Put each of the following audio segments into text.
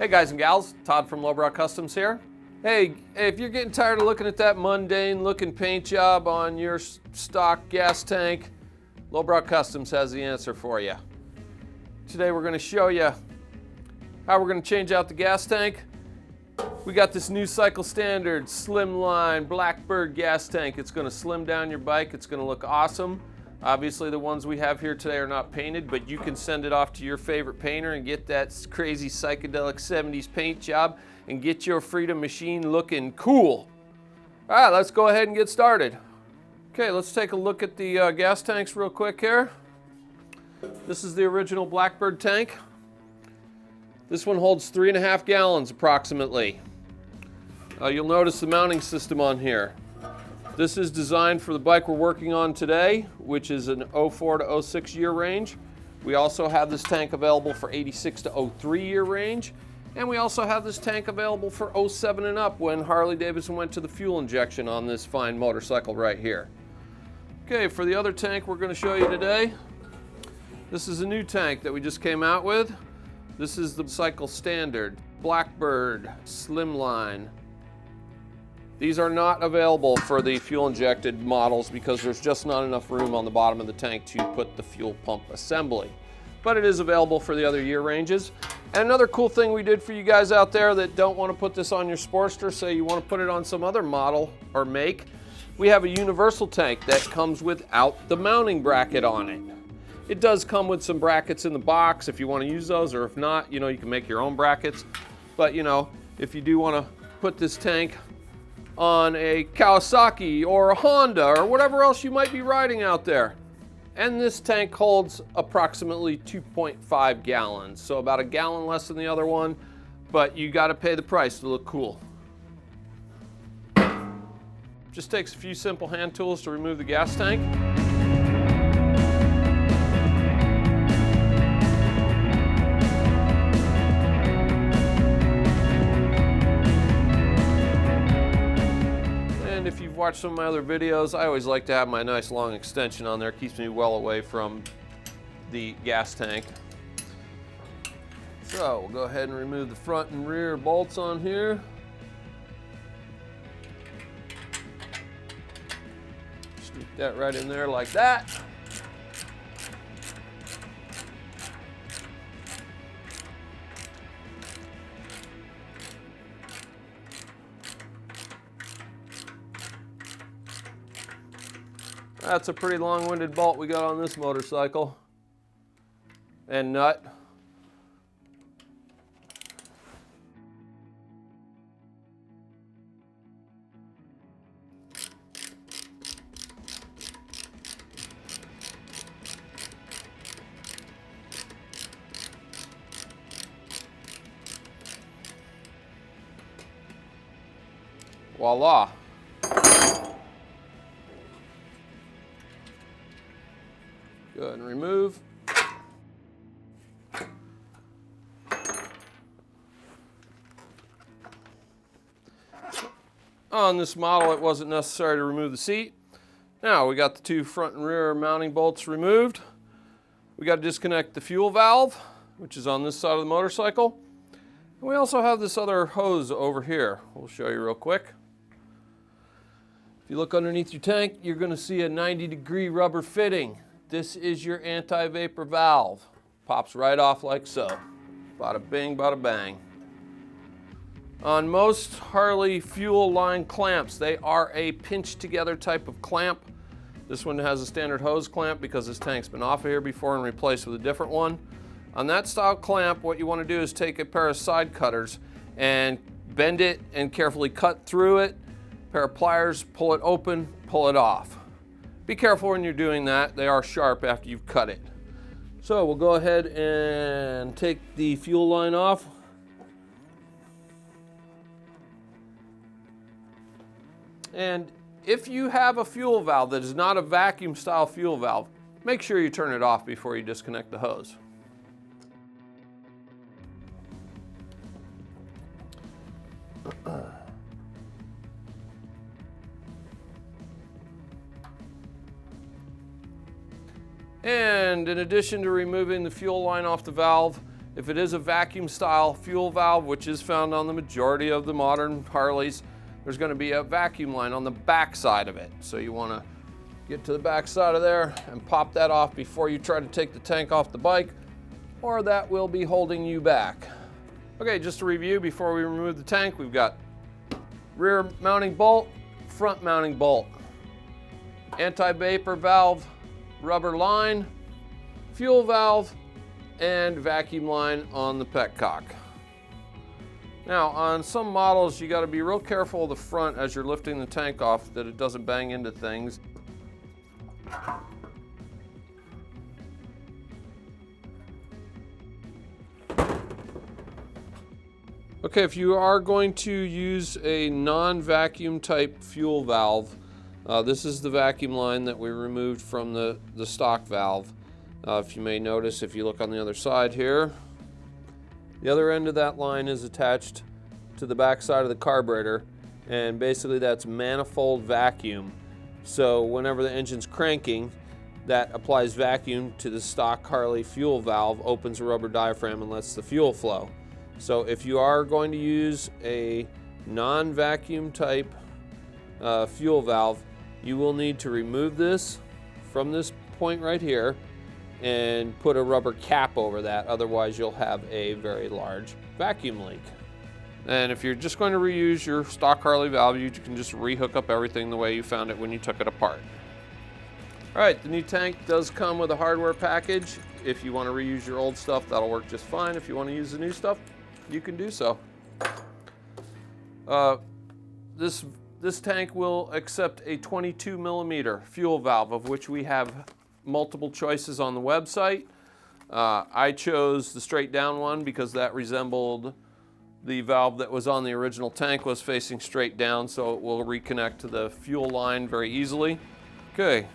Hey guys and gals, Todd from Lowbrow Customs here. Hey, if you're getting tired of looking at that mundane looking paint job on your stock gas tank, Lowbrow Customs has the answer for you. Today we're going to show you how we're going to change out the gas tank. We got this new cycle standard Slimline Blackbird Gas Tank. It's going to slim down your bike. It's going to look awesome. Obviously the ones we have here today are not painted, but you can send it off to your favorite painter and get that crazy psychedelic 70s paint job and get your Freedom machine looking cool. All right, let's go ahead and get started. Okay, let's take a look at the gas tanks real quick here. This is the original Blackbird tank. This one holds 3.5 gallons approximately. You'll notice the mounting system on here. This is designed for the bike we're working on today, which is an 04 to 06 year range. We also have this tank available for 86 to 03 year range. And we also have this tank available for 07 and up when Harley-Davidson went to the fuel injection on this fine motorcycle right here. Okay, for the other tank we're going to show you today, this is a new tank that we just came out with. This is the cycle standard Blackbird Slimline. These are not available for the fuel injected models because there's just not enough room on the bottom of the tank to put the fuel pump assembly. But it is available for the other year ranges. And another cool thing we did for you guys out there that don't want to put this on your Sportster, say you want to put it on some other model or make, we have a universal tank that comes without the mounting bracket on it. It does come with some brackets in the box if you want to use those, or if not, you know, you can make your own brackets. But you know, if you do want to put this tank on a Kawasaki or a Honda or whatever else you might be riding out there. And this tank holds approximately 2.5 gallons, so about a gallon less than the other one, but you got to pay the price to look cool. Just takes a few simple hand tools to remove the gas tank. If you've watched some of my other videos, I always like to have my nice long extension on there. It keeps me well away from the gas tank. So we'll go ahead and remove the front and rear bolts on here. Stick that right in there like that. That's a pretty long-winded bolt we got on this motorcycle. And nut. Voila. Go ahead and remove. On this model, it wasn't necessary to remove the seat. Now we got the two front and rear mounting bolts removed. We got to disconnect the fuel valve, which is on this side of the motorcycle. And we also have this other hose over here. We'll show you real quick. If you look underneath your tank, you're going to see a 90-degree rubber fitting. This is your anti-vapor valve. Pops right off like so. Bada bing, bada bang. On most Harley fuel line clamps, they are a pinch together type of clamp. This one has a standard hose clamp because this tank's been off of here before and replaced with a different one. On that style clamp, what you want to do is take a pair of side cutters and bend it and carefully cut through it. Pair of pliers, pull it open, pull it off. Be careful when you're doing that. They are sharp after you've cut it. So we'll go ahead and take the fuel line off. And if you have a fuel valve that is not a vacuum style fuel valve, make sure you turn it off before you disconnect the hose. And in addition to removing the fuel line off the valve, If it is a vacuum style fuel valve, which is found on the majority of the modern Harleys, there's going to be a vacuum line on the back side of it. So you want to get to the back side of there and pop that off before you try to take the tank off the bike, or that will be holding you back. Okay, just to review before we remove the tank, we've got rear mounting bolt, front mounting bolt, anti-vapor valve, rubber line, fuel valve, and vacuum line on the petcock. Now, on some models, you got to be real careful of the front as you're lifting the tank off that it doesn't bang into things. Okay, if you are going to use a non-vacuum type fuel valve, this is the vacuum line that we removed from the stock valve. If you may notice, if you look on the other side here, the other end of that line is attached to the back side of the carburetor, and basically that's manifold vacuum. So whenever the engine's cranking, that applies vacuum to the stock Harley fuel valve, opens a rubber diaphragm and lets the fuel flow. So if you are going to use a non-vacuum type fuel valve, you will need to remove this from this point right here and put a rubber cap over that. Otherwise you'll have a very large vacuum leak. And if you're just going to reuse your stock Harley valve, you can just rehook up everything the way you found it when you took it apart. All right, the new tank does come with a hardware package. If you want to reuse your old stuff, that'll work just fine. If you want to use the new stuff, you can do so. This tank will accept a 22 millimeter fuel valve, of which we have multiple choices on the website. I chose the straight down one because that resembled the valve that was on the original tank, was facing straight down, so it will reconnect to the fuel line very easily. Okay,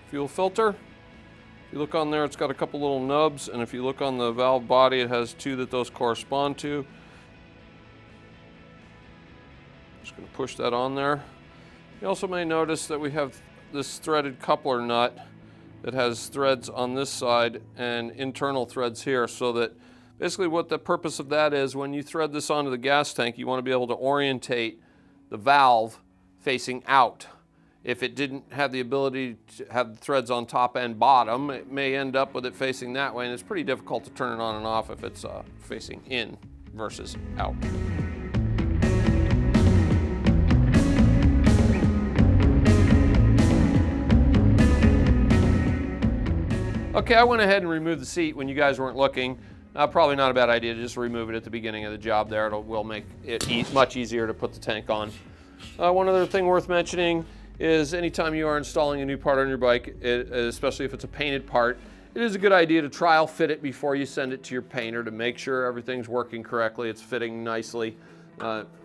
fuel filter. If you look on there, it's got a couple little nubs, and if you look on the valve body, it has two that those correspond to. Just going to push that on there. You also may notice that we have this threaded coupler nut that has threads on this side and internal threads here, so that basically what the purpose of that is, when you thread this onto the gas tank, you want to be able to orientate the valve facing out. If it didn't have the ability to have the threads on top and bottom, it may end up with it facing that way, and it's pretty difficult to turn it on and off if it's facing in versus out. Okay, I went ahead and removed the seat when you guys weren't looking. Probably not a bad idea to just remove it at the beginning of the job there. It will make it much easier to put the tank on. One other thing worth mentioning is anytime you are installing a new part on your bike, especially if it's a painted part, it is a good idea to trial fit it before you send it to your painter to make sure everything's working correctly, it's fitting nicely.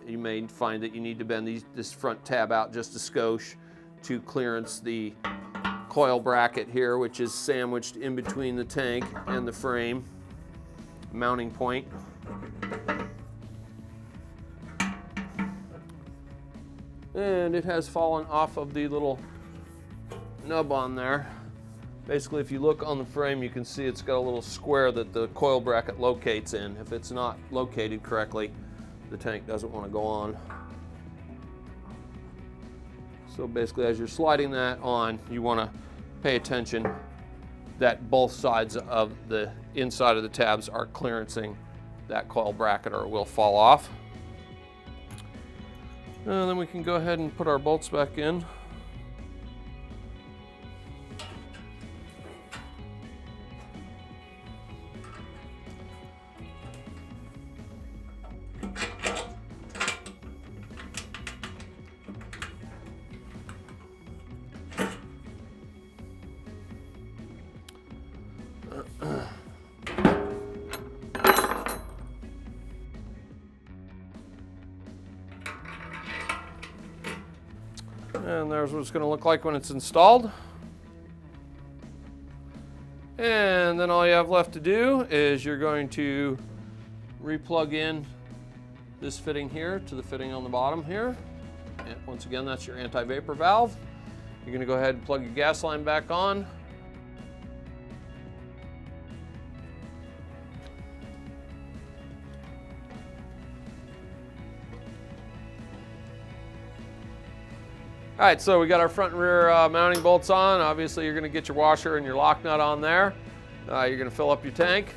You may find that you need to bend this front tab out just a skosh to clearance the coil bracket here, which is sandwiched in between the tank and the frame mounting point. And it has fallen off of the little nub on there. Basically, if you look on the frame, you can see it's got a little square that the coil bracket locates in. If it's not located correctly, the tank doesn't want to go on. So basically, as you're sliding that on, you want to pay attention that both sides of the inside of the tabs are clearancing that coil bracket, or it will fall off. And then we can go ahead and put our bolts back in. And there's what it's going to look like when it's installed. And then all you have left to do is you're going to re-plug in this fitting here to the fitting on the bottom here. And once again, that's your anti-vapor valve. You're going to go ahead and plug your gas line back on. All right, so we got our front and rear mounting bolts on. Obviously, you're gonna get your washer and your lock nut on there. You're gonna fill up your tank.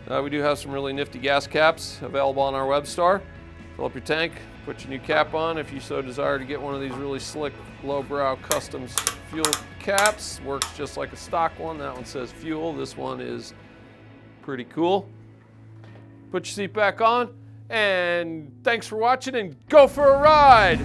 We do have some really nifty gas caps available on our web store. Fill up your tank, put your new cap on. If you so desire to get one of these really slick lowbrow customs fuel caps, works just like a stock one. That one says fuel. This one is pretty cool. Put your seat back on, and thanks for watching, and go for a ride.